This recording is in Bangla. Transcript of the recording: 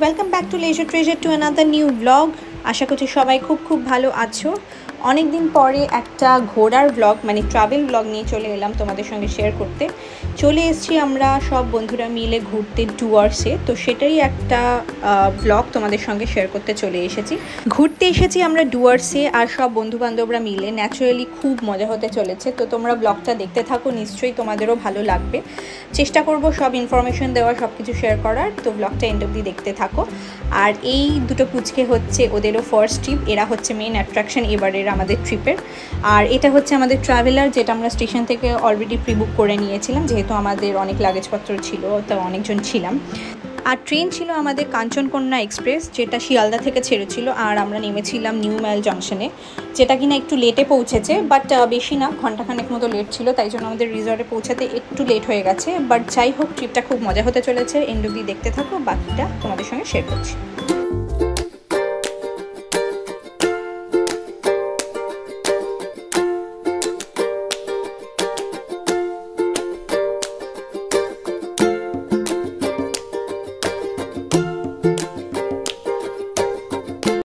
Welcome back to leisure treasure to another new blog. আশা করছি সবাই খুব ভালো আছো। অনেক দিন পরে একটা ঘোরার ব্লগ মানে ট্রাভেল ব্লগ নিয়ে চলে এলাম তোমাদের সঙ্গে শেয়ার করতে। চলে এসেছি আমরা সব বন্ধুরা মিলে ঘুরতে ডুয়ার্সে, তো সেটারই একটা ব্লগ তোমাদের সঙ্গে শেয়ার করতে চলে এসেছি। ঘুরতে এসেছি আমরা ডুয়ার্সে আর সব বন্ধুবান্ধবরা মিলে, ন্যাচারালি খুব মজা হতে চলেছে। তো তোমরা ব্লগটা দেখতে থাকো, নিশ্চয়ই তোমাদেরও ভালো লাগবে। চেষ্টা করব সব ইনফরমেশন দেওয়ার, সব কিছু শেয়ার করার। তো ব্লগটা এন্ড অবধি দেখতে থাকো। আর এই দুটো পুচকে হচ্ছে ওদেরও ফার্স্ট ট্রিপ, এরা হচ্ছে মেন অ্যাট্রাকশন এবারের আমাদের ট্রিপের। আর এটা হচ্ছে আমাদের ট্রাভেলার, যেটা আমরা স্টেশন থেকে অলরেডি প্রি বুক করে নিয়েছিলাম, যেহেতু আমাদের অনেক লাগেজপত্র ছিল, তো অনেকজন ছিলাম। আর ট্রেন ছিল আমাদের কাঞ্চনকন্যা এক্সপ্রেস, যেটা শিয়ালদা থেকে ছেড়েছিল, আর আমরা নেমেছিলাম নিউ মাইল জংশনে, যেটা কিনা একটু লেটে পৌঁছেছে, বাট বেশি না, ঘন্টাখানেক মতো লেট ছিল, তাই জন্য আমাদের রিসর্টে পৌঁছাতে একটু লেট হয়ে গেছে। বাট যাই হোক, ট্রিপটা খুব মজা হতে চলেছে, এন্ড অবধি দেখতে থাকো, বাকিটা তোমাদের সঙ্গে শেয়ার করছি।